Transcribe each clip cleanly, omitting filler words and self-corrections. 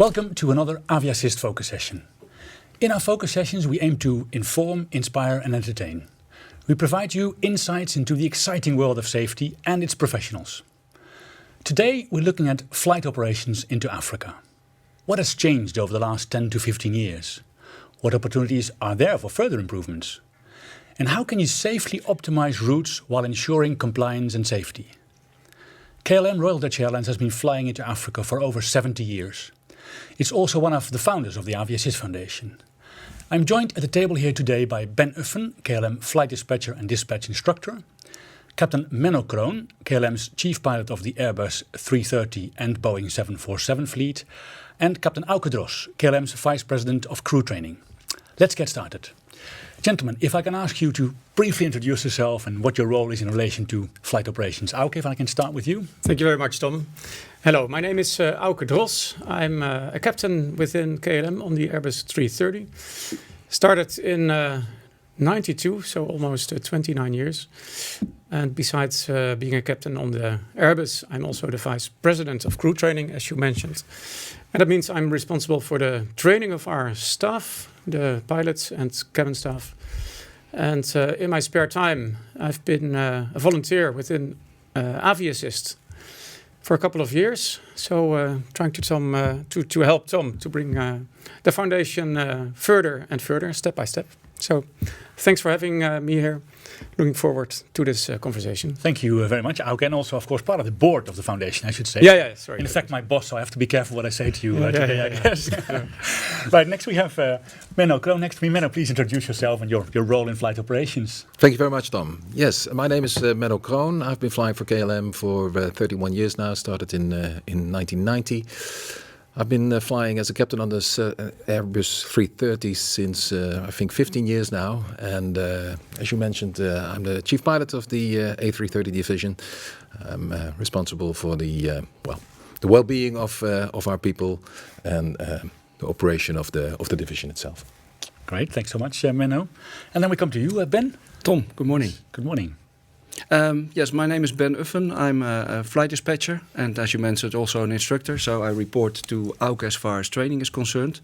Welcome to another Aviassist focus session. In our focus sessions we aim to inform, inspire and entertain. We provide you insights into the exciting world of safety and its professionals. Today we're looking at flight operations into Africa. What has changed over the last 10 to 15 years? What opportunities are there for further improvements? And how can you safely optimize routes while ensuring compliance and safety? KLM Royal Dutch Airlines has been flying into Africa for over 70 years. It's also one of the founders of the Aviation Foundation. I'm joined at the table here today by Ben Uffen, KLM flight dispatcher and dispatch instructor, Captain Menno Kroon, KLM's chief pilot of the Airbus 330 and Boeing 747 fleet, and Captain Auke Dros, KLM's vice president of crew training. Let's get started. Gentlemen, if I can ask you to briefly introduce yourself and what your role is in relation to flight operations. Auke, if I can start with you. Thank you very much, Tom. Hello, my name is Auke Dros. I'm a captain within KLM on the Airbus 330. Started in 92, so almost 29 years. And besides being a captain on the Airbus, I'm also the vice president of crew training, as you mentioned. And that means I'm responsible for the training of our staff, the pilots and cabin staff. And in my spare time, I've been a volunteer within Aviassist for a couple of years. So trying to help Tom to bring the foundation further and further, step by step. So thanks for having me here. Looking forward to this conversation. Thank you very much, Auke, and also, of course, part of the board of the foundation, I should say. Yeah, sorry. In fact, my boss, so I have to be careful what I say to you today, I guess. Yeah. Right, next we have Menno Kroon next to me. Menno, please introduce yourself and your role in flight operations. Thank you very much, Tom. Yes, my name is Menno Kroon. I've been flying for KLM for 31 years now, started in 1990. I've been flying as a captain on this Airbus 330 since, I think, 15 years now. And as you mentioned, I'm the chief pilot of the A330 division. I'm responsible for the well-being of our people and the operation of the division itself. Great, thanks so much, Menno. And then we come to you, Ben. Tom, good morning. Good morning. Yes, my name is Ben Uffen. I'm a flight dispatcher and, as you mentioned, also an instructor. So I report to Auke as far as training is concerned.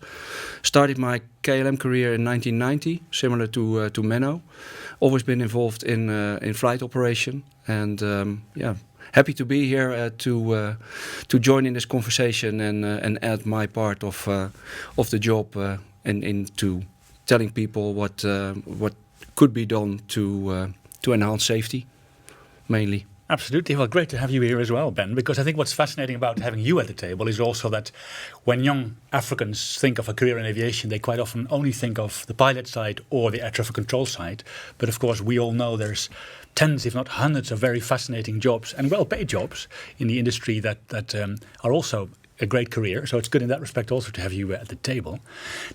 Started my KLM career in 1990, similar to Menno. Always been involved in flight operation, and happy to be here to join in this conversation and add my part of the job and into telling people what could be done to enhance safety. Mainly. Absolutely. Well, great to have you here as well, Ben, because I think what's fascinating about having you at the table is also that when young Africans think of a career in aviation, they quite often only think of the pilot side or the air traffic control side. But of course, we all know there's tens, if not hundreds, of very fascinating jobs and well-paid jobs in the industry that are also a great career. So it's good in that respect also to have you at the table.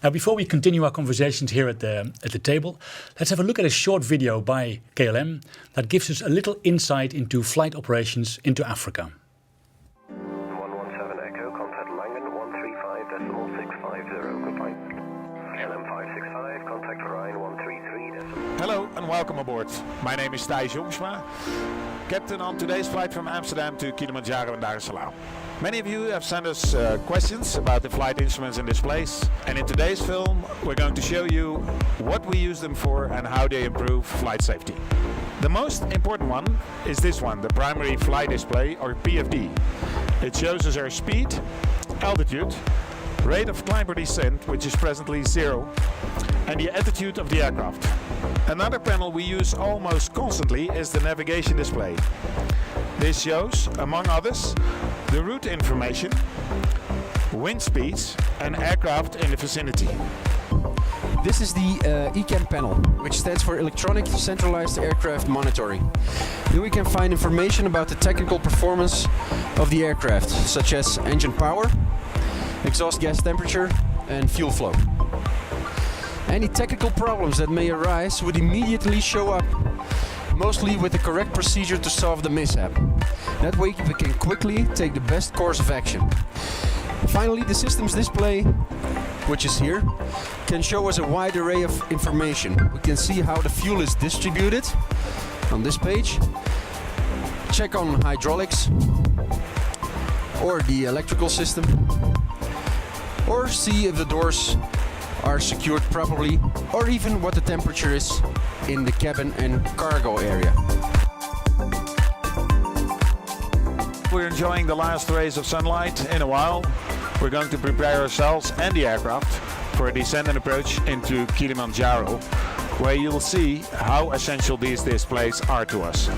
Now, before we continue our conversations here at the table, let's have a look at a short video by KLM that gives us a little insight into flight operations into Africa. 117 Echo, contact Langen 135.650, goodbye. KLM 565, contact Rhine 133. Hello and welcome aboard. My name is Thijs Jongsma, captain on today's flight from Amsterdam to Kilimanjaro and Dar es Salaam. Many of you have sent us questions about the flight instruments and displays, and in today's film we're going to show you what we use them for and how they improve flight safety. The most important one is this one, the primary flight display, or PFD. It shows us our speed, altitude, rate of climb or descent, which is presently 0, and the attitude of the aircraft. Another panel we use almost constantly is the navigation display. This shows, among others, the route information, wind speeds and aircraft in the vicinity. This is the ECAM panel, which stands for Electronic Centralized Aircraft Monitoring. Here we can find information about the technical performance of the aircraft, such as engine power, exhaust gas temperature and fuel flow. Any technical problems that may arise would immediately show up, mostly with the correct procedure to solve the mishap. That way we can quickly take the best course of action. Finally, the system's display, which is here, can show us a wide array of information. We can see how the fuel is distributed on this page, check on hydraulics or the electrical system, or see if the doors are secured properly, or even what the temperature is in the cabin and cargo area. We're enjoying the last rays of sunlight. In a while, we're going to prepare ourselves and the aircraft for a descent and approach into Kilimanjaro, where you'll see how essential these displays are to us.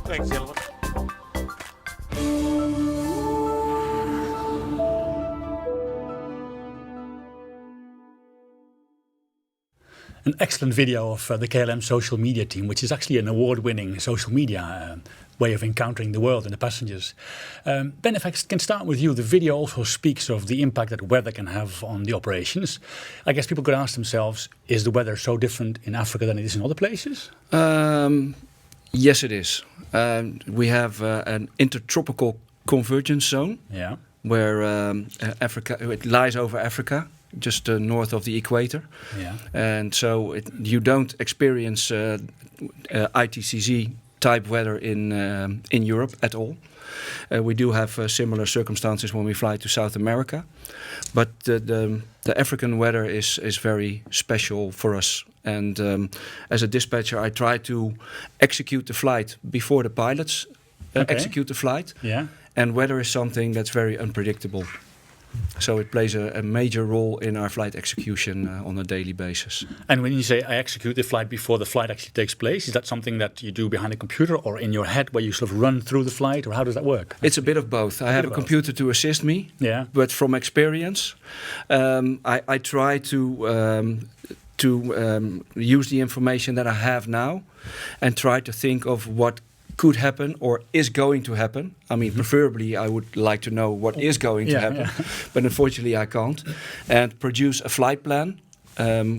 Thanks, gentlemen. An excellent video of the KLM social media team, which is actually an award-winning social media way of encountering the world and the passengers. Ben, if I can start with you, the video also speaks of the impact that weather can have on the operations. I guess people could ask themselves, is the weather so different in Africa than it is in other places? Yes, it is. We have an intertropical convergence zone, Yeah. where Africa, it lies over Africa, just north of the equator. Yeah. And so you don't experience ITCZ type weather in Europe at all. We do have similar circumstances when we fly to South America, but the African weather is very special for us. And as a dispatcher, I try to execute the flight before the pilots execute the flight. Yeah. And weather is something that's very unpredictable. So it plays a major role in our flight execution on a daily basis. And when you say I execute the flight before the flight actually takes place, is that something that you do behind the computer or in your head where you sort of run through the flight, or how does that work? It's a bit of both. I have a computer to assist me, Yeah. but from experience, I try to use the information that I have now and try to think of what could happen or is going to happen. I mean, preferably I would like to know what is going to happen, but unfortunately I can't. And produce a flight plan,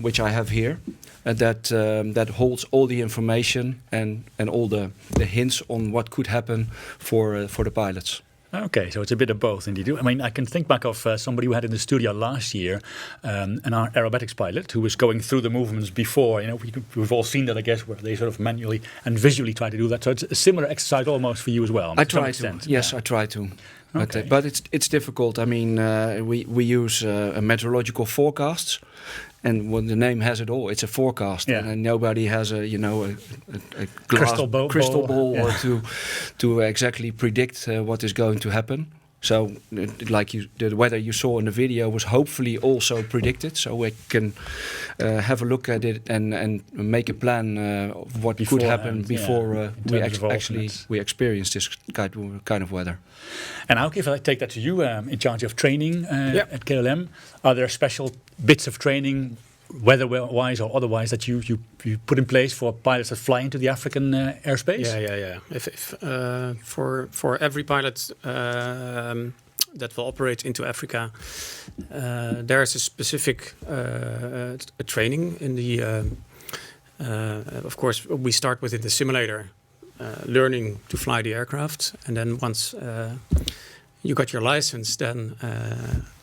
which I have here, that holds all the information and all the hints on what could happen for the pilots. Okay, so it's a bit of both indeed. I mean, I can think back of somebody we had in the studio last year, an aerobatics pilot who was going through the movements before. You know, we've all seen that, I guess, where they sort of manually and visually try to do that. So it's a similar exercise almost for you as well. I try to. Yes, I try to. Okay. But it's difficult. I mean, we use meteorological forecasts, and when the name has it all, it's a forecast, and nobody has a crystal ball or to exactly predict what is going to happen. So, the weather you saw in the video was hopefully also predicted, so we can have a look at it and make a plan of what could happen before we experience this kind of weather. And Auke, if I take that to you, in charge of training at KLM, are there special bits of training, weather-wise or otherwise, that you put in place for pilots that fly into the African airspace? Yeah. If for every pilot that will operate into Africa, there is a specific training in the. Of course, we start within the simulator, learning to fly the aircraft, and then once you got your license, then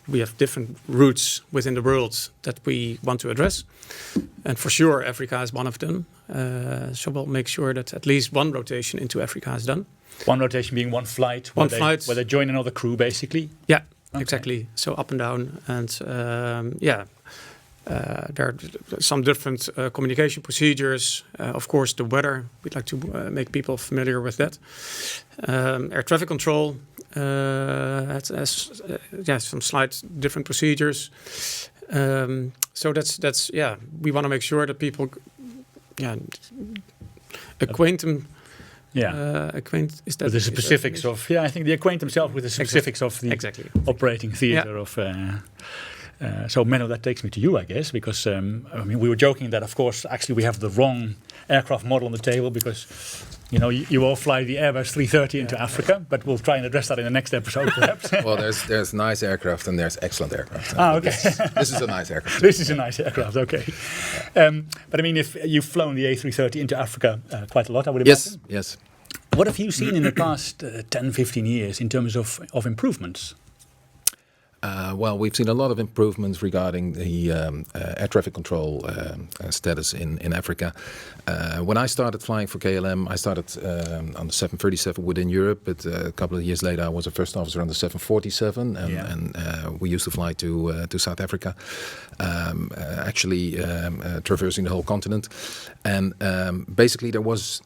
we have different routes within the world that we want to address. And for sure, Africa is one of them. So we'll make sure that at least one rotation into Africa is done. One rotation being one flight? Where they join another crew, basically? Yeah, exactly. So up and down. And there are some different communication procedures. Of course, the weather, we'd like to make people familiar with that. Air traffic control, has some slight different procedures. So that's we want to make sure that people acquaint them. Acquaint is that with the specifics of I think they acquaint themselves with the specifics of the operating theater of. So Menno, that takes me to you, I guess, because we were joking that of course actually we have the wrong aircraft model on the table because you all fly the Airbus 330 into Africa, but we'll try and address that in the next episode perhaps. Well, there's nice aircraft and there's excellent aircraft. Okay. This is a nice aircraft. This is a nice aircraft, okay. But I mean, if you've flown the A330 into Africa quite a lot, I would imagine. Yes. What have you seen in the past 10, 15 years in terms of improvements? Well, we've seen a lot of improvements regarding the air traffic control status in Africa. When I started flying for KLM, I started on the 737 within Europe, but a couple of years later I was a first officer on the 747, and we used to fly to South Africa, actually traversing the whole continent. And basically there was,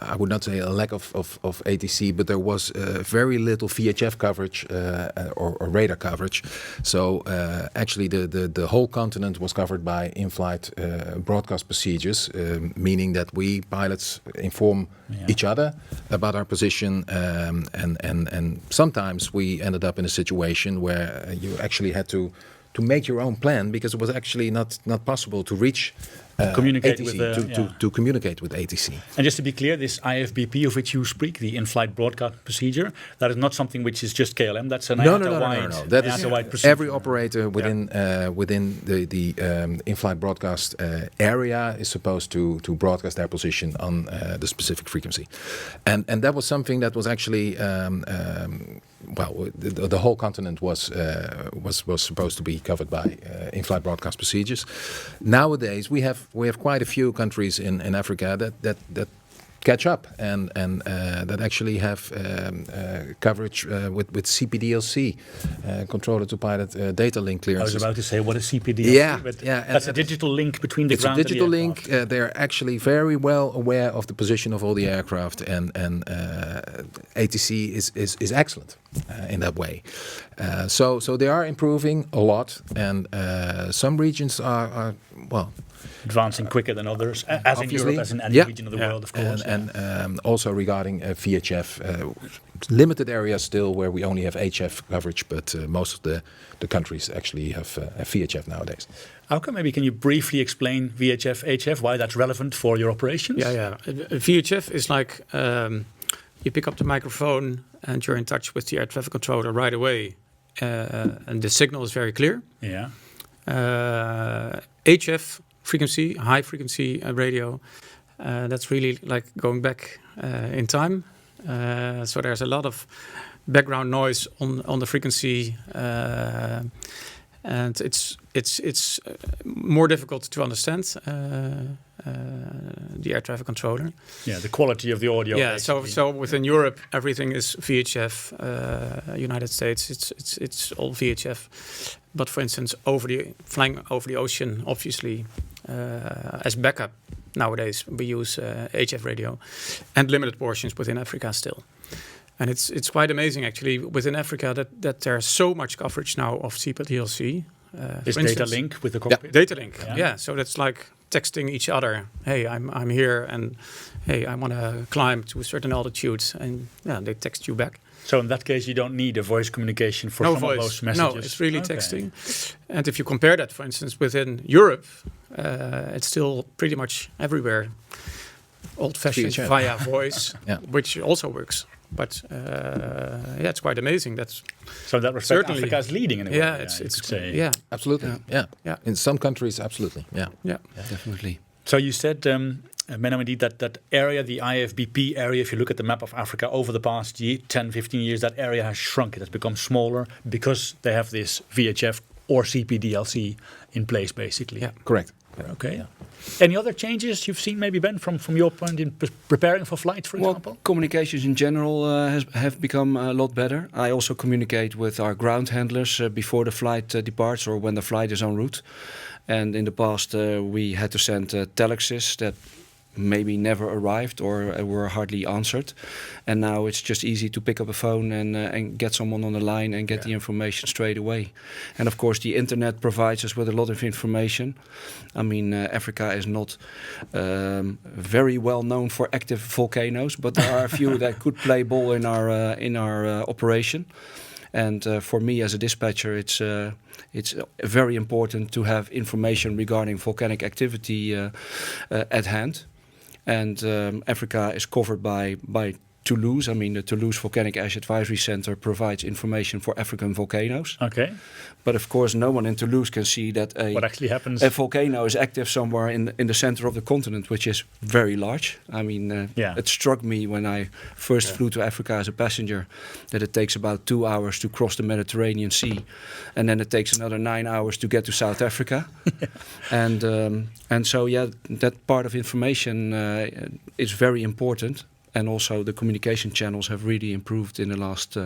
I would not say a lack of ATC, but there was very little VHF coverage or radar coverage. So actually the whole continent was covered by in-flight broadcast procedures, meaning that we pilots inform each other about our position, and sometimes we ended up in a situation where you actually had to make your own plan because it was actually not possible to reach communicate ATC, to communicate with ATC. And just to be clear, this IFBP of which you speak, the in-flight broadcast procedure, that is not something which is just KLM. That's an IATA-wide. No. That is procedure. Every operator within the in-flight broadcast area is supposed to broadcast their position on the specific frequency, and that was something that was actually. The whole continent was supposed to be covered by in-flight broadcast procedures. Nowadays, we have quite a few countries in Africa that catch up and that actually have coverage with CPDLC, controller to pilot data link clearances. I was about to say, what is CPDLC? Yeah, That's a digital link between the ground and the aircraft. It's a digital link. They're actually very well aware of the position of all the aircraft, and ATC is excellent in that way. So they are improving a lot, and some regions are advancing quicker than others, as in Europe, as in any region of the world, of course. And also regarding VHF, limited areas still where we only have HF coverage, but most of the countries actually have VHF nowadays. Maybe can you briefly explain VHF, HF, why that's relevant for your operations? VHF is like you pick up the microphone and you're in touch with the air traffic controller right away, and the signal is very clear. Yeah. HF frequency, high frequency radio, that's really like going back in time. So there's a lot of background noise on the frequency, and it's more difficult to understand the air traffic controller. Yeah, the quality of the audio. Yeah, so within Europe everything is VHF. United States it's all VHF. But for instance, flying over the ocean, obviously, as backup nowadays we use HF radio, and limited portions within Africa still. And it's quite amazing actually within Africa that there's so much coverage now of CPDLC. This data link with the cockpit. Data link. Yeah. So that's like texting each other. Hey, I'm here, and hey, I want to climb to a certain altitude, and they text you back. So in that case, you don't need a voice communication for some of those messages? No, it's really texting. And if you compare that, for instance, within Europe, it's still pretty much everywhere old-fashioned via voice, which also works. But it's quite amazing. So in that respect, Africa is leading in a way. Yeah, absolutely. Yeah. In some countries, absolutely. Yeah, definitely. So you said, Menno, indeed, that area, the IFBP area, if you look at the map of Africa over the past 10, 15 years, that area has shrunk. It has become smaller because they have this VHF or CPDLC in place, basically. Yeah, correct. Okay. Yeah. Any other changes you've seen, maybe, Ben, from your point in preparing for flight, for example? Communications in general have become a lot better. I also communicate with our ground handlers before the flight departs or when the flight is en route. And in the past, we had to send telexes that maybe never arrived or were hardly answered. And now it's just easy to pick up a phone and get someone on the line and get the information straight away. And of course, the internet provides us with a lot of information. I mean, Africa is not very well known for active volcanoes, but there are a few that could play ball in our operation. And for me as a dispatcher, it's very important to have information regarding volcanic activity at hand. And Africa is covered by Toulouse. I mean, the Toulouse Volcanic Ash Advisory Center provides information for African volcanoes. Okay. But of course, no one in Toulouse can see that What actually happens? a volcano is active somewhere in the center of the continent, which is very large. I mean, it struck me when I first flew to Africa as a passenger that it takes about 2 hours to cross the Mediterranean Sea, and then it takes another 9 hours to get to South Africa. And so that part of information is very important. And also the communication channels have really improved in the last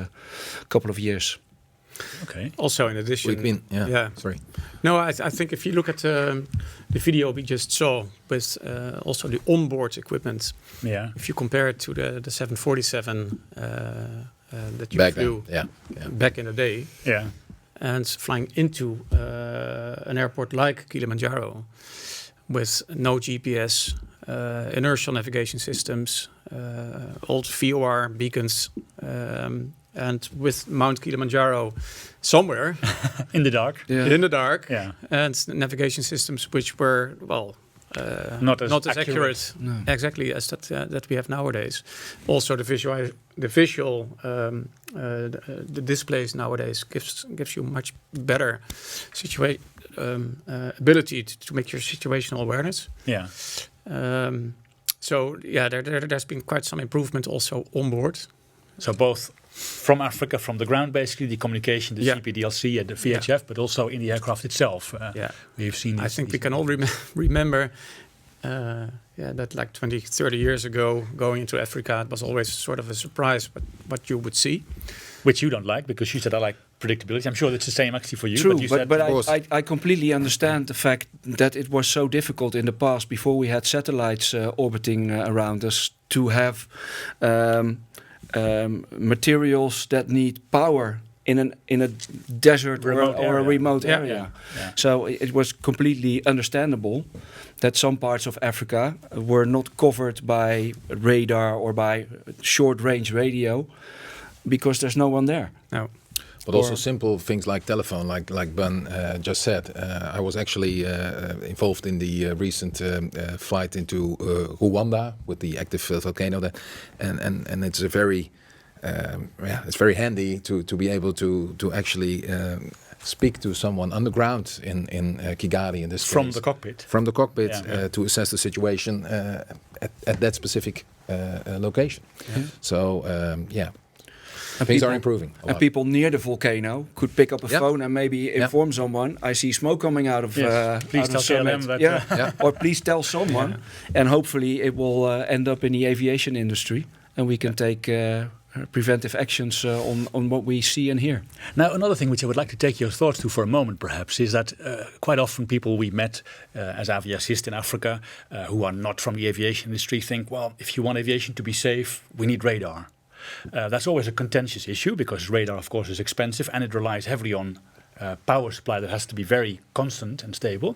couple of years. Okay. Also, in addition, Sorry. No, I think if you look at the video we just saw with also the onboard equipment, if you compare it to the 747 that you flew back in the day, and flying into an airport like Kilimanjaro with no GPS, inertial navigation systems, old VOR beacons, and with Mount Kilimanjaro somewhere in the dark. In the dark, and navigation systems which were not as accurate exactly as that we have nowadays. Also, the displays nowadays gives you much better ability to make your situational awareness. There's been quite some improvement also on board. So both from Africa, from the ground, basically the communication, the CPDLC and the VHF, but also in the aircraft itself. We've seen. I think we can all remember that like 20, 30 years ago, going into Africa, it was always sort of a surprise what you would see. Which you don't like, because you said I like predictability. I'm sure that's the same actually for you. True, but I completely understand the fact that it was so difficult in the past, before we had satellites orbiting around us, to have materials that need power in a desert or a remote area. So it was completely understandable that some parts of Africa were not covered by radar or by short-range radio, because there's no one there. No. But also simple things like telephone, like Ben just said. I was actually involved in the recent flight into Rwanda with the active volcano there, and it's a very it's very handy to be able to actually speak to someone underground in Kigali in this from case. the cockpit. From the cockpit to assess the situation at that specific location. So things are improving. And people near the volcano could pick up a phone and maybe inform someone. I see smoke coming out of. Please tell KLM that. Or please tell someone, and hopefully it will end up in the aviation industry, and we can take preventive actions on what we see and hear. Now, another thing which I would like to take your thoughts to for a moment, perhaps, is that quite often people we met as aviacists in Africa who are not from the aviation industry think, well, if you want aviation to be safe, we need radar. That's always a contentious issue, because radar, of course, is expensive and it relies heavily on power supply that has to be very constant and stable.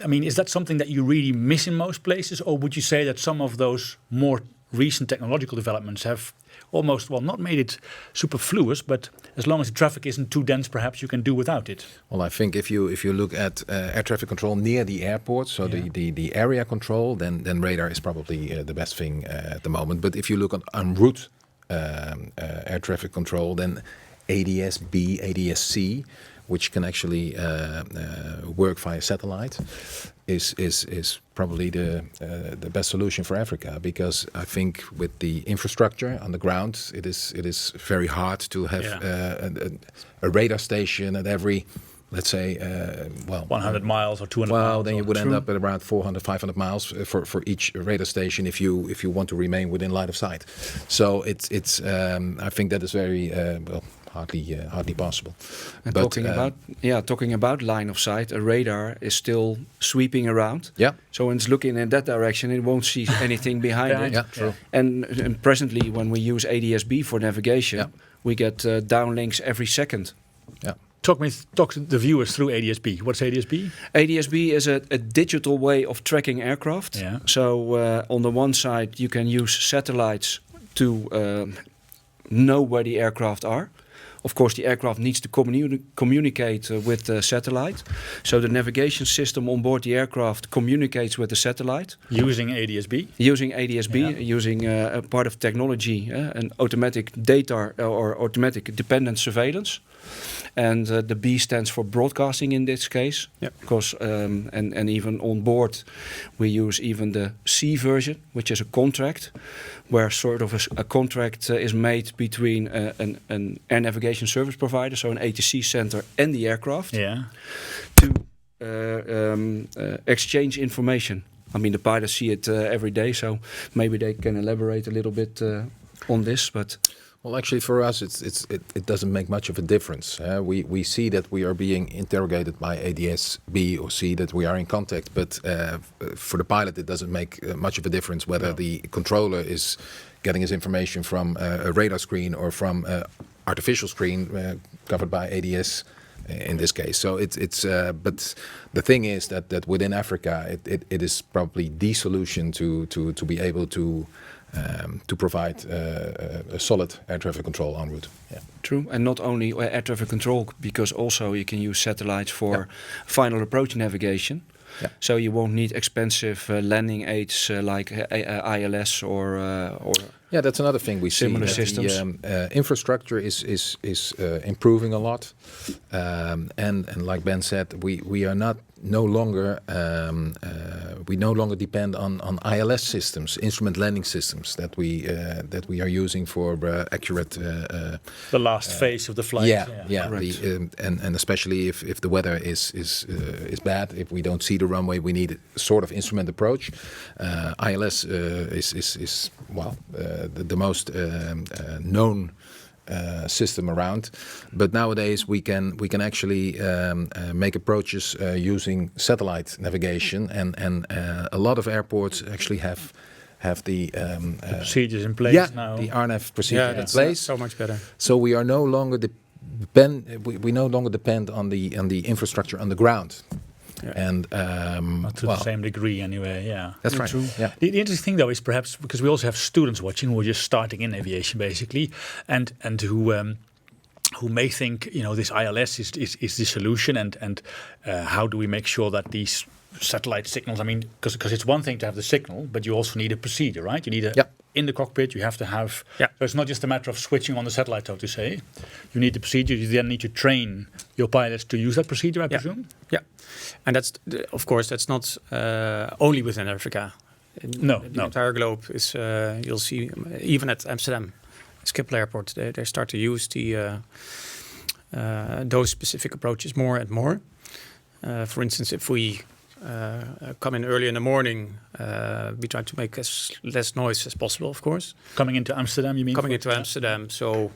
I mean, is that something that you really miss in most places, or would you say that some of those more recent technological developments have almost, well, not made it superfluous, but as long as the traffic isn't too dense, perhaps you can do without it? Well, I think if you look at air traffic control near the airport, so the area control, then radar is probably the best thing at the moment. But if you look on en route air traffic control, then ADS-B, ADS-C, which can actually work via satellite, is probably the best solution for Africa, because I think with the infrastructure on the ground, it is very hard to have a radar station at every, let's say, 100 miles or 200 miles. Well, then you would end up at around 400, 500 miles for each radar station if you want to remain within line of sight. So it's I think that is very hardly possible. And But, talking about line of sight, a radar is still sweeping around. Yeah. So when it's looking in that direction, it won't see anything behind it. Yeah, true. And presently, when we use ADS-B for navigation, we get downlinks every second. Yeah. Talk the viewers through ADS-B. What's ADS-B? ADS-B is a digital way of tracking aircraft. Yeah. So on the one side, you can use satellites to know where the aircraft are. Of course, the aircraft needs to communicate with the satellite. So the navigation system on board the aircraft communicates with the satellite. Using ADS-B? Using ADS-B, using a part of technology, an automatic data or automatic dependent surveillance. And the B stands for broadcasting in this case. Because and even on board we use even the C version, which is a contract, where sort of a contract is made between an air navigation service provider, so an ATC center, and the aircraft to exchange information. I mean, the pilots see it every day, so maybe they can elaborate a little bit on this, but. Well, actually, for us, it doesn't make much of a difference. We see that we are being interrogated by ADS-B or see that we are in contact, but for the pilot, it doesn't make much of a difference whether the controller is getting his information from a radar screen or from an artificial screen covered by ADS. In this case, so it's but the thing is that within Africa, it is probably the solution to be able to provide a solid air traffic control en route. Yeah. True, and not only air traffic control, because also you can use satellites for final approach navigation. Yeah. So you won't need expensive landing aids like ILS or yeah, that's another thing we see. Similar systems. The infrastructure is improving a lot, and like Ben said, we are no longer depend on ILS systems, instrument landing systems that we are using for accurate. The last phase of the flight. And especially if the weather is bad, if we don't see the runway, we need a sort of instrument approach. ILS is the most known system around, but nowadays we can actually make approaches using satellite navigation, and a lot of airports actually have the procedures in place now. The RNAV procedure in place. So much better. So we are no longer we no longer depend on the infrastructure on the ground. And not to the same degree anyway. Yeah, that's right. True. Yeah. The interesting thing though is perhaps because we also have students watching who are just starting in aviation basically, and who may think this ILS is the solution, and how do we make sure that these satellite signals? I mean, because it's one thing to have the signal, but you also need a procedure, right? You need in the cockpit, you have to have. So it's not just a matter of switching on the satellite, so to say. You need the procedure. You then need to train your pilots to use that procedure, I presume. Yeah, and of course that's not only within Africa. The entire globe is. You'll see even at Amsterdam, Schiphol Airport, they start to use those specific approaches more and more. For instance, if we come in early in the morning, we try to make as less noise as possible, of course. Coming into Amsterdam, you mean? Coming into Amsterdam, so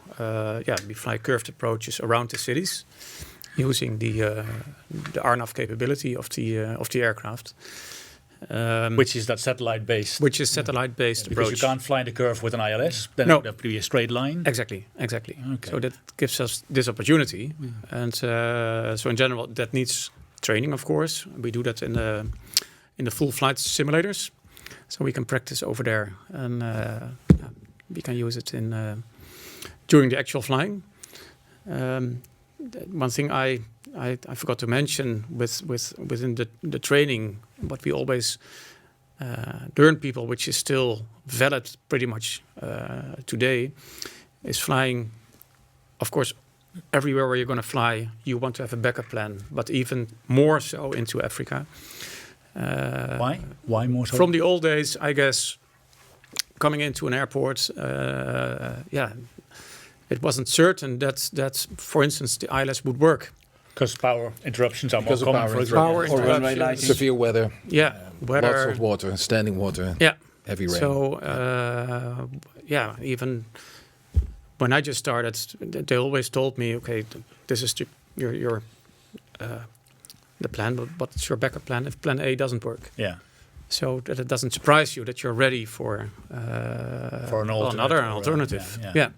we fly curved approaches around the cities, using the RNAV capability of the aircraft. Which is that satellite-based? Which is satellite-based approach. Because you can't fly the curve with an ILS, then it would have to be a straight line. Exactly. Okay. So that gives us this opportunity, and so in general that needs training, of course. We do that in the full flight simulators, so we can practice over there, and we can use it during the actual flying. One thing I forgot to mention within the training, what we always learn people, which is still valid pretty much today, is flying. Of course, everywhere where you're going to fly, you want to have a backup plan, but even more so into Africa. Why? Why more so? From the old days, I guess, coming into an airport, it wasn't certain that, for instance, the ILS would work. Because power interruptions are more common, for example. Power interruptions. Severe weather. Weather. Lots of water, standing water. Heavy rain. So, even when I just started, they always told me, okay, this is your the plan, but what's your backup plan if plan A doesn't work? Yeah. So that it doesn't surprise you that you're ready for another alternative. Yeah.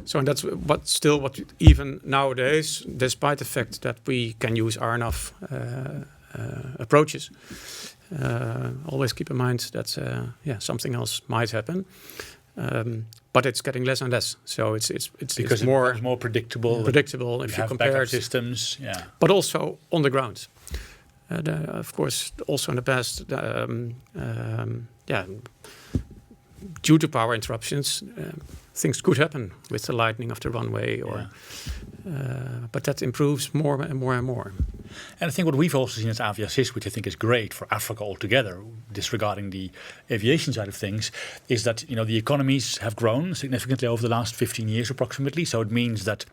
So that's what even nowadays, despite the fact that we can use RNAV approaches, always keep in mind that something else might happen. But it's getting less and less. So it's more predictable. Predictable if you compare it. Systems, but also on the ground. Of course, also in the past, due to power interruptions, things could happen with the lightening of the runway, but that improves more and more and more. And I think what we've also seen at Aviation, which I think is great for Africa altogether, disregarding the aviation side of things, is that the economies have grown significantly over the last 15 years approximately. So it means that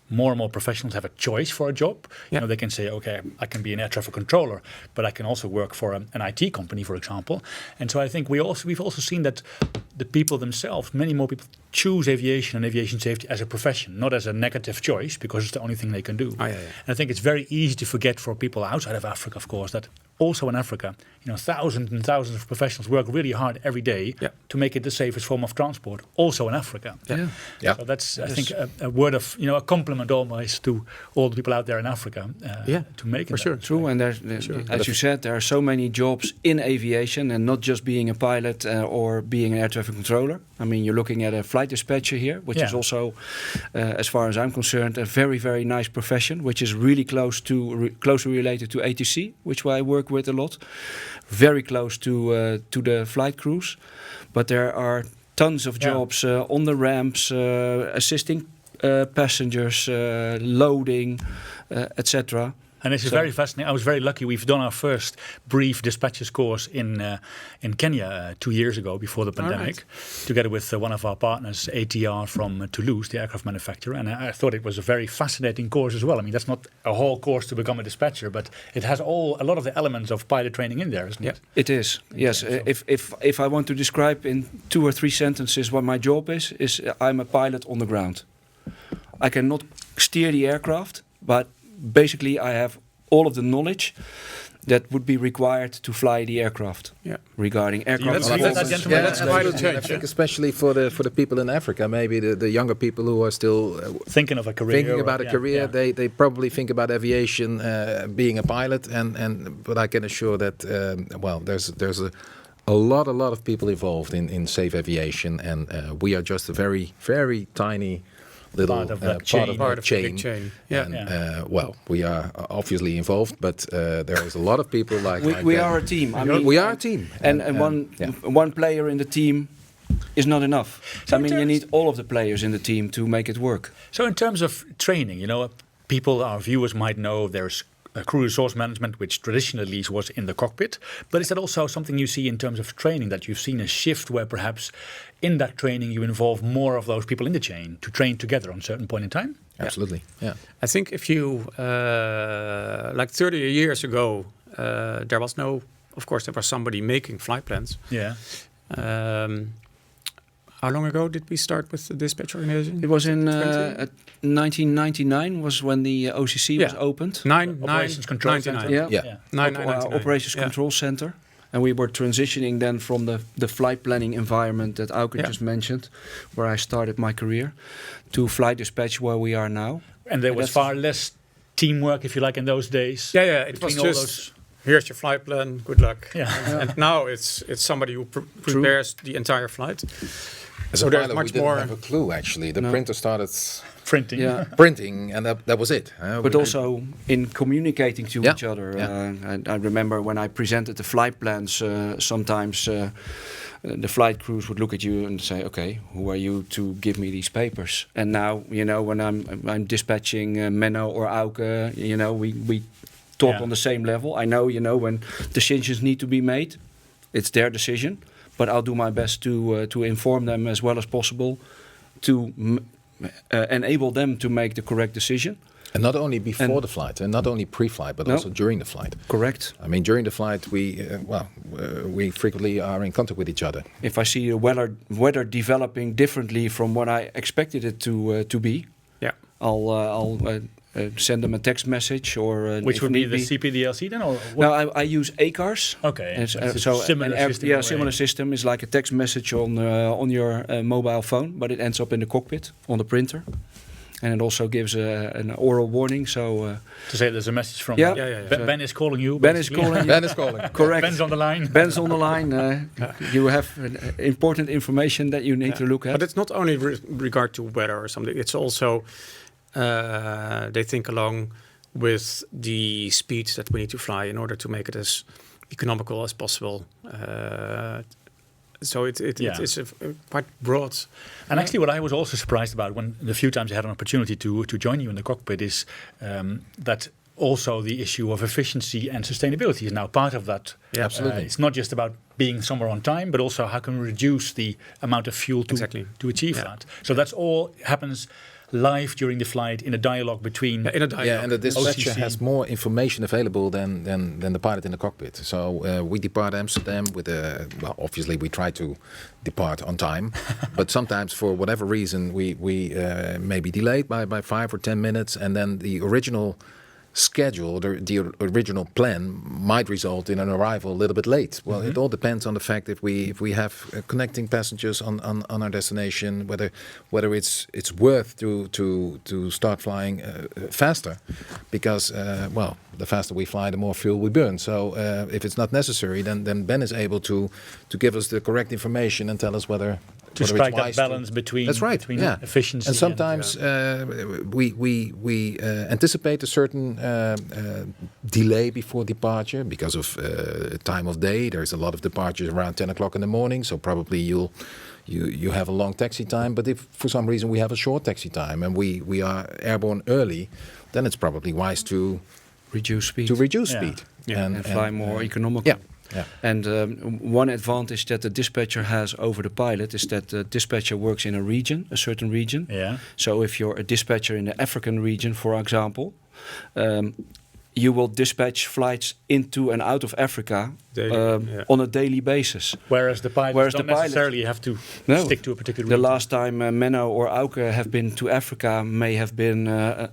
more and more professionals have a choice for a job. They can say, okay, I can be an air traffic controller, but I can also work for an IT company, for example. And so I think we've also seen that the people themselves, many more people choose aviation and aviation safety as a profession, not as a negative choice, because it's the only thing they can do. And I think it's very easy to forget for people outside of Africa, of course, that also in Africa, thousands and thousands of professionals work really hard every day to make it the safest form of transport, also in Africa. So that's, I think, a word of, a compliment almost to all the people out there in Africa to make it. For sure, true. And as you said, there are so many jobs in aviation, and not just being a pilot or being an air traffic controller. I mean, you're looking at a flight dispatcher here, which is also, as far as I'm concerned, a very, very nice profession, which is really closely related to ATC, which I work with a lot. Very close to the flight crews. But there are tons of jobs on the ramps, assisting passengers, loading, etc. And this is very fascinating. I was very lucky. We've done our first brief dispatchers course in Kenya 2 years ago, before the pandemic, together with one of our partners, ATR from Toulouse, the aircraft manufacturer. And I thought it was a very fascinating course as well. I mean, that's not a whole course to become a dispatcher, but it has a lot of the elements of pilot training in there, isn't it? It is. Yes. If I want to describe in 2 or 3 sentences what my job is I'm a pilot on the ground. I cannot steer the aircraft, but basically I have all of the knowledge that would be required to fly the aircraft regarding aircraft. That's quite a change. I think especially for the people in Africa, maybe the younger people who are still thinking of a career, they probably think about aviation, being a pilot, but I can assure that there's a lot of people involved in safe aviation, and we are just a very, very tiny little part of the chain. We are obviously involved, but there is a lot of people we are a team. I mean, we are a team, and one player in the team is not enough. So you need all of the players in the team to make it work. So in terms of training, our viewers might know there's crew resource management, which traditionally was in the cockpit. But is that also something you see in terms of training, that you've seen a shift where perhaps in that training you involve more of those people in the chain to train together on a certain point in time? Absolutely, yeah. I think if you, 30 years ago, there was somebody making flight plans. Yeah. How long ago did we start with the dispatch organization? It was in 1999 was when the OCC was opened. Operations Control Center. Operations Control Center. And we were transitioning then from the flight planning environment that Auke just mentioned, where I started my career, to flight dispatch, where we are now. And there was far less teamwork, if you like, in those days. It was just, here's your flight plan, good luck. And now it's somebody who prepares the entire flight. So there's much more. We didn't have a clue, actually. The printer started printing, and that was it. But also in communicating to each other. I remember when I presented the flight plans, sometimes the flight crews would look at you and say, "Okay, who are you to give me these papers?" And now, when I'm dispatching Menno or Auke, we talk on the same level. I know, when decisions need to be made, it's their decision. But I'll do my best to inform them as well as possible, to enable them to make the correct decision. And not only before the flight, and not only pre-flight, but also during the flight. Correct. I mean, during the flight, we frequently are in contact with each other. If I see the weather developing differently from what I expected it to be, I'll send them a text message or which would be the CPDLC then, or what? No, I use ACARS. Okay, and so similar system. Similar system is like a text message on your mobile phone, but it ends up in the cockpit on the printer. And it also gives an oral warning. So to say there's a message from Ben is calling you. Ben is calling. Ben is calling. Correct. Ben's on the line. Ben's on the line. You have important information that you need to look at. But it's not only regard to weather or something. It's also they think along with the speed that we need to fly in order to make it as economical as possible. So it's a quite broad. And actually, what I was also surprised about when the few times I had an opportunity to join you in the cockpit is that also the issue of efficiency and sustainability is now part of that. Yeah, absolutely. It's not just about being somewhere on time, but also how can we reduce the amount of fuel to achieve that. So that's all happens live during the flight in a dialogue between. And the dispatcher OCC has more information available than the pilot in the cockpit. So we depart Amsterdam with obviously we try to depart on time, but sometimes for whatever reason we may be delayed by 5 or 10 minutes, and then the original schedule, the original plan might result in an arrival a little bit late. Well, it all depends on the fact if we have connecting passengers on our destination, whether it's worth to start flying faster, because the faster we fly, the more fuel we burn. So if it's not necessary, then Ben is able to give us the correct information and tell us whether strike that balance between efficiency. And sometimes we anticipate a certain delay before departure because of time of day. There's a lot of departures around 10 o'clock in the morning, so probably you have a long taxi time. But if for some reason we have a short taxi time and we are airborne early, then it's probably wise to reduce speed. And fly more economical. Yeah. And one advantage that the dispatcher has over the pilot is that the dispatcher works in a certain region. Yeah. So if you're a dispatcher in the African region, for example, you will dispatch flights into and out of Africa on a daily basis. Whereas the pilots don't necessarily have to stick to a particular region. The last time Menno or Auke have been to Africa may have been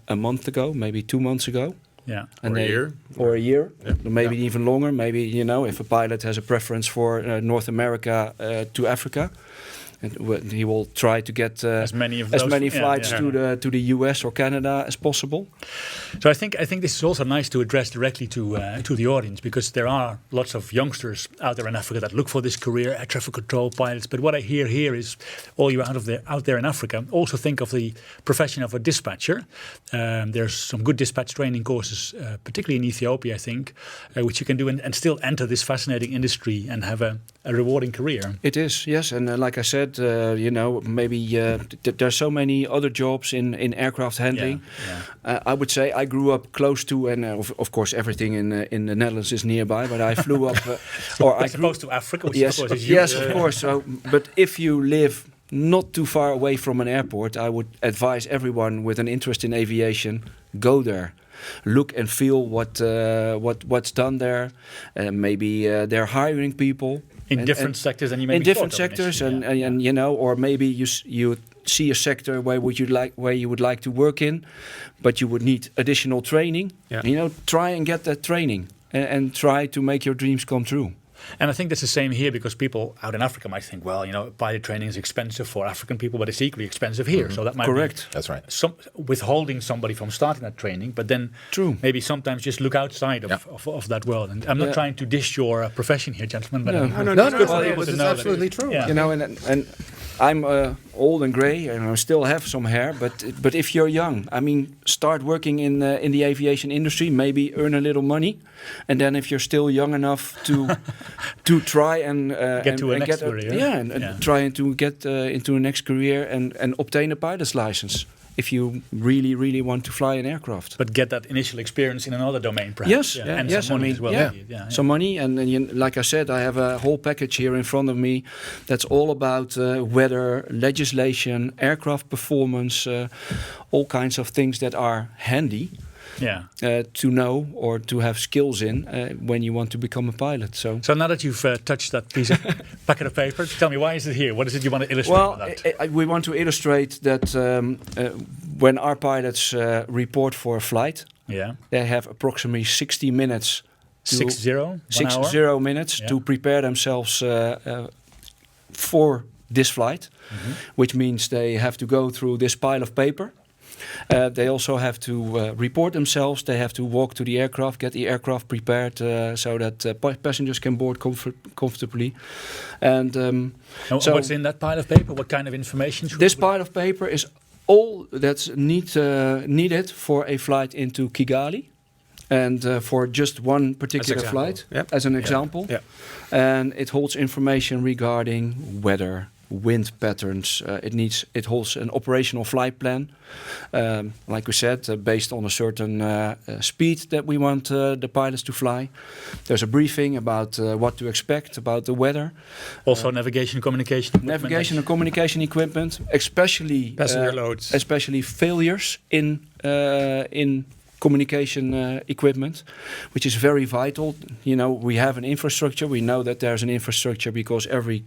a month ago, maybe 2 months ago. Yeah, and or a year, maybe even longer. Maybe if a pilot has a preference for North America to Africa, and he will try to get as many flights to the US or Canada as possible. So I think this is also nice to address directly to the audience, because there are lots of youngsters out there in Africa that look for this career, air traffic control pilots. But what I hear here is all you out there in Africa also think of the profession of a dispatcher. There's some good dispatch training courses, particularly in Ethiopia, I think, which you can do and still enter this fascinating industry and have a rewarding career. It is, yes, and like I said, maybe there's so many other jobs in aircraft handling. I would say I grew up close to, and of course everything in the Netherlands is nearby, but I flew up, as opposed to Africa, which yes, of course is yes, of course. So, but if you live not too far away from an airport, I would advise everyone with an interest in aviation, go there. Look and feel what's done there. Maybe they're hiring people in different sectors, and you maybe in different sectors, and or maybe you see a sector where you would like to work in, but you would need additional training. Yeah. Try and get that training and try to make your dreams come true. And I think that's the same here, because people out in Africa might think, pilot training is expensive for African people, but it's equally expensive here. So that might correct. That's right. Withholding somebody from starting that training, but then maybe sometimes just look outside of that world. And I'm not trying to dish your profession here, gentlemen, but it's absolutely true. Yeah. And I'm old and grey, and I still have some hair. But if you're young, start working in the aviation industry, maybe earn a little money, and then if you're still young enough to try and get to a next career, try to get into a next career and obtain a pilot's license. if you really, really want to fly an aircraft. But get that initial experience in another domain, perhaps. Yes, And yes, some money I as mean, well. some money, and like I said, I have a whole package here in front of me that's all about weather, legislation, aircraft performance, all kinds of things that are handy to know or to have skills in when you want to become a pilot. So now that you've touched that piece of packet of paper, tell me, why is it here? What is it you want to illustrate with that? We want to illustrate that when our pilots report for a flight, they have approximately 60 minutes. 60 minutes to prepare themselves for this flight, which means they have to go through this pile of paper. They also have to report themselves. They have to walk to the aircraft, get the aircraft prepared so that passengers can board comfortably. And so what's in that pile of paper? What kind of information? This pile of paper is all that's needed for a flight into Kigali. And for just one particular flight, as an example. And it holds information regarding weather, wind patterns. It holds an operational flight plan, like we said, based on a certain speed that we want the pilots to fly. There's a briefing about what to expect about the weather. Also navigation and communication equipment. Navigation and communication equipment, especially passenger loads, especially failures in communication equipment, which is very vital. You know, we have an infrastructure. We know that there's an infrastructure because every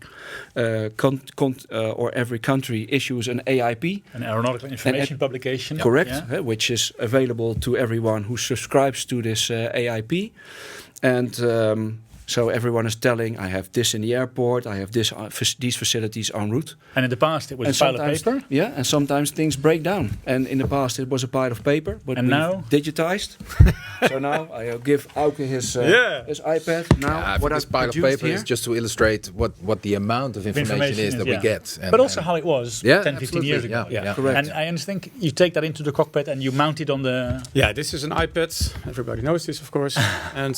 every country issues an AIP, an aeronautical information publication. Correct, which is available to everyone who subscribes to this AIP, and so everyone is telling, I have this in the airport, I have these facilities en route. And in the past it was a pile of paper? Yeah, and sometimes things break down. And in the past it was a pile of paper, but now digitized. So now I give Auke his iPad. Now what this pile of paper is just to illustrate what the amount of information is that we get. But also how it was 10, 15 years ago. Correct. And I think you take that into the cockpit and you mount it on the... Yeah, this is an iPad. Everybody knows this, of course. And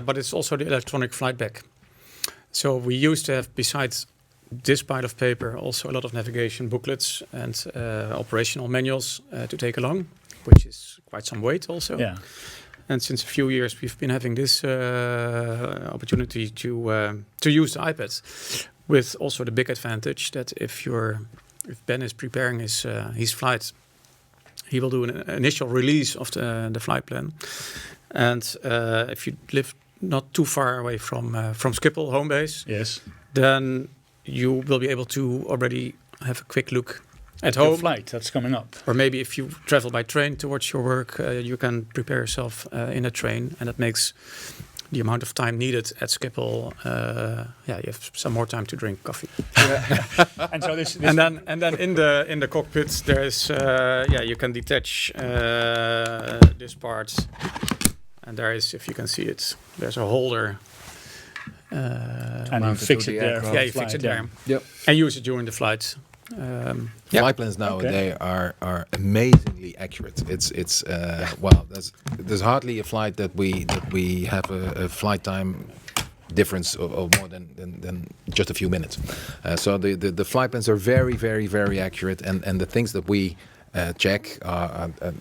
but it's also the electronic flight bag. So we used to have, besides this pile of paper, also a lot of navigation booklets and operational manuals to take along, which is quite some weight also. Yeah. And since a few years, we've been having this opportunity to use the iPad, with also the big advantage that if Ben is preparing his flight, he will do an initial release of the flight plan. And if you live not too far away from Schiphol, home base, then you will be able to already have a quick look at home. Your flight that's coming up. Or maybe if you travel by train towards your work, you can prepare yourself in a train, and that makes the amount of time needed at Schiphol. You have some more time to drink coffee. And so this and then in the cockpit there is you can detach this part. And there is, if you can see it, there's a holder. And you fix it there. Yeah, you fix it there. Yep. And use it during the flight. Flight plans nowadays are amazingly accurate. It's well, there's hardly a flight that we have a flight time difference of more than just a few minutes. So the flight plans are very, very, very accurate, and the things that we check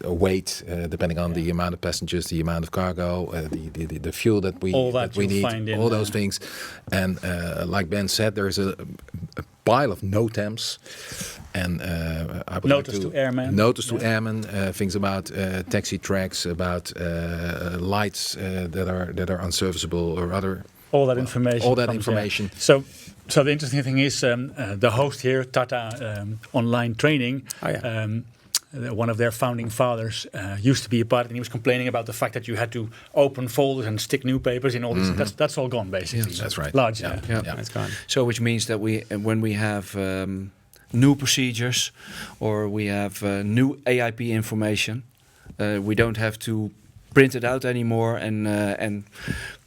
weight, depending on the amount of passengers, the amount of cargo, the fuel that we need, all those things. And like Ben said, there's a pile of NOTAMs and notice to airmen. Notice to airmen, things about taxi tracks, about lights that are unserviceable or other. All that information. All that information. So the interesting thing is the host here, Tata Online Training. One of their founding fathers used to be a pilot, and he was complaining about the fact that you had to open folders and stick new papers in all this. That's all gone, basically. Yes, that's right. Large, it's gone. So which means that when we have new procedures or we have new AIP information, we don't have to print it out anymore and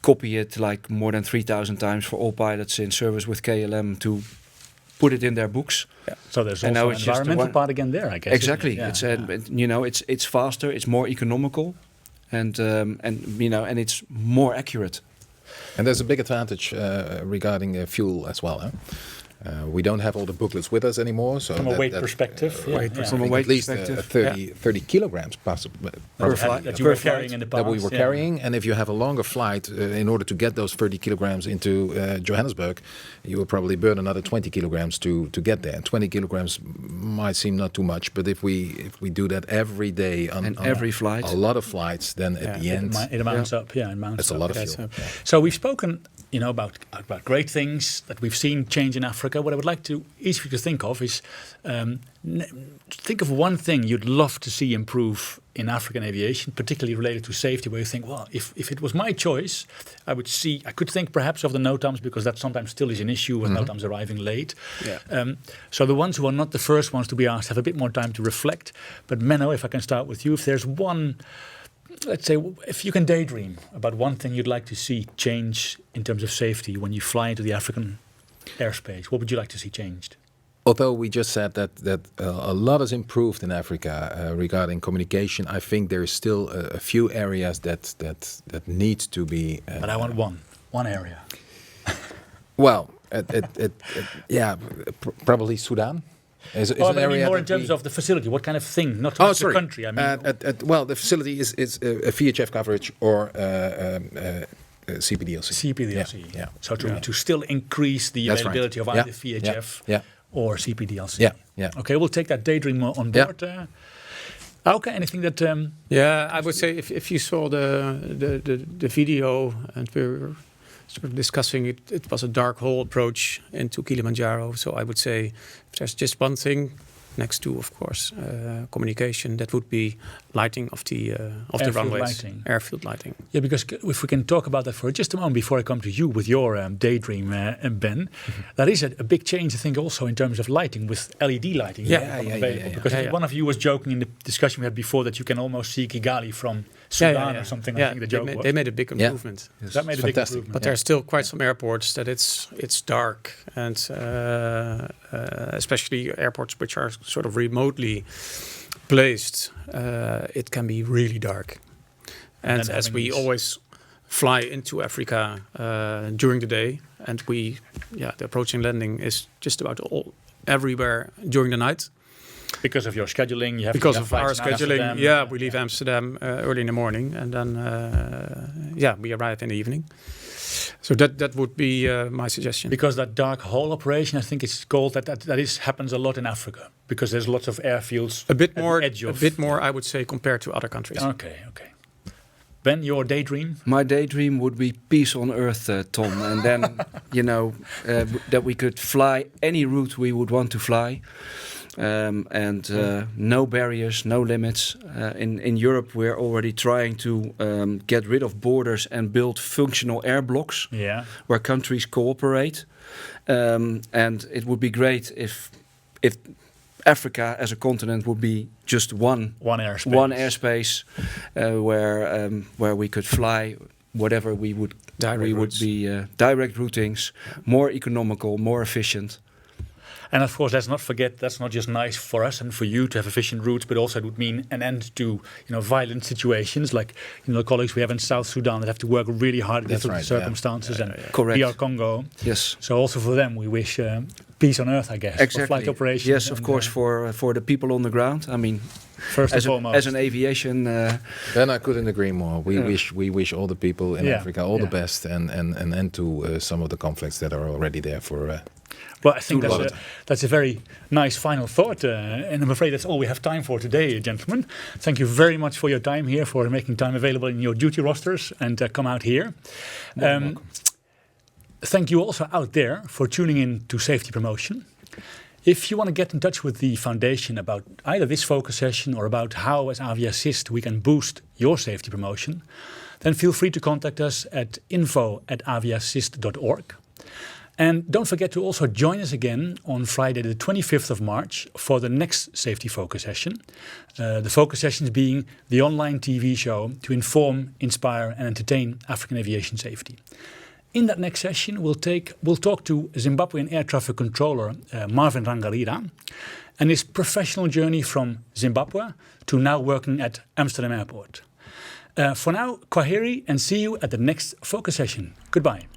copy it like more than 3,000 times for all pilots in service with KLM to put it in their books. So there's also an environmental part again there, I guess. Exactly. It's faster, it's more economical, and it's more accurate. And there's a big advantage regarding fuel as well. Huh? We don't have all the booklets with us anymore. So From a weight perspective. From a weight at least perspective, 30 kilograms possible per flight. That you were carrying in the past. that we were carrying. And if you have a longer flight, in order to get those 30 kilograms into Johannesburg, you will probably burn another 20 kilograms to get there. And 20 kilograms might seem not too much, but if we do that every day on every flight, a lot of flights, then at the end it amounts up. Yeah, it amounts it's up. a lot of fuel. So, so we've spoken, about great things that we've seen change in Africa. What I would like to each of you to think of is think of one thing you'd love to see improve in African aviation, particularly related to safety, where you think, well, if it was my choice, I could think perhaps of the NOTAMs, because that sometimes still is an issue with NOTAMs arriving late. Yeah. So the ones who are not the first ones to be asked have a bit more time to reflect. But Menno, if I can start with you, if there's one, let's say, if you can daydream about one thing you'd like to see change in terms of safety when you fly into the African airspace, what would you like to see changed? Although we just said that a lot has improved in Africa regarding communication, I think there is still a few areas that need to be. But I want one area. Well, probably Sudan. Is an area more in terms of the facility. What kind of thing? Not so much the country. I mean, well, the facility is a VHF coverage or CPDLC. CPDLC. Yeah. So to still increase the That's availability of either VHF or CPDLC. Yeah. Okay, we'll take that daydream on board. Okay, anything that? I would say if you saw the video and we were sort of discussing it, it was a dark hole approach into Kilimanjaro. So I would say if there's just one thing next to, of course, communication, that would be lighting of the runways, airfield lighting. Yeah, because if we can talk about that for just a moment before I come to you with your daydream, Ben, that is a big change, I think, also in terms of lighting with LED lighting. Because one of you was joking in the discussion we had before that you can almost see Kigali from Sudan or something. I think the joke was. They made a big improvement. Yes. That made a big improvement. But there's still quite some airports that it's dark, and especially airports which are sort of remotely placed, it can be really dark. And as we always fly into Africa during the day, and the approach and landing is just about everywhere during the night. Because of your scheduling, you have because to of our scheduling. Amsterdam. We leave Amsterdam early in the morning, and then we arrive in the evening. So that would be my suggestion. Because that dark hole operation, I think it's called that happens a lot in Africa, because there's lots of airfields. A bit more, I would say, compared to other countries. Okay. Ben, your daydream? My daydream would be peace on earth, Tom, and then that we could fly any route we would want to fly. No barriers, no limits. In Europe, we're already trying to get rid of borders and build functional air blocks where countries cooperate. And it would be great if Africa as a continent would be just one airspace where we could fly whatever we would. Direct routings, more economical, more efficient. And of course, let's not forget, that's not just nice for us and for you to have efficient routes, but also it would mean an end to violent situations like colleagues we have in South Sudan that have to work really hard in different circumstances, and PR Congo. Yes. So also for them, we wish peace on earth, I guess. Exactly. For flight operations. Yes, of course, for the people on the ground. I mean, first and foremost, as an aviation. Then I couldn't agree more. We wish all the people in Africa all the best and end to some of the conflicts that are already there for. Well, I think that's a very nice final thought, and I'm afraid that's all we have time for today, gentlemen. Thank you very much for your time here, for making time available in your duty rosters and come out here. Thank you also out there for tuning in to Safety Promotion. If you want to get in touch with the foundation about either this focus session or about how as Aviassist we can boost your safety promotion, then feel free to contact us at info@aviassist.org. And don't forget to also join us again on Friday the 25th of March for the next safety focus session. The focus sessions being the online TV show to inform, inspire and entertain African aviation safety. In that next session we'll talk to Zimbabwean air traffic controller Marvin Rangarira and his professional journey from Zimbabwe to now working at Amsterdam Airport. For now, kwaheri and see you at the next focus session. Goodbye.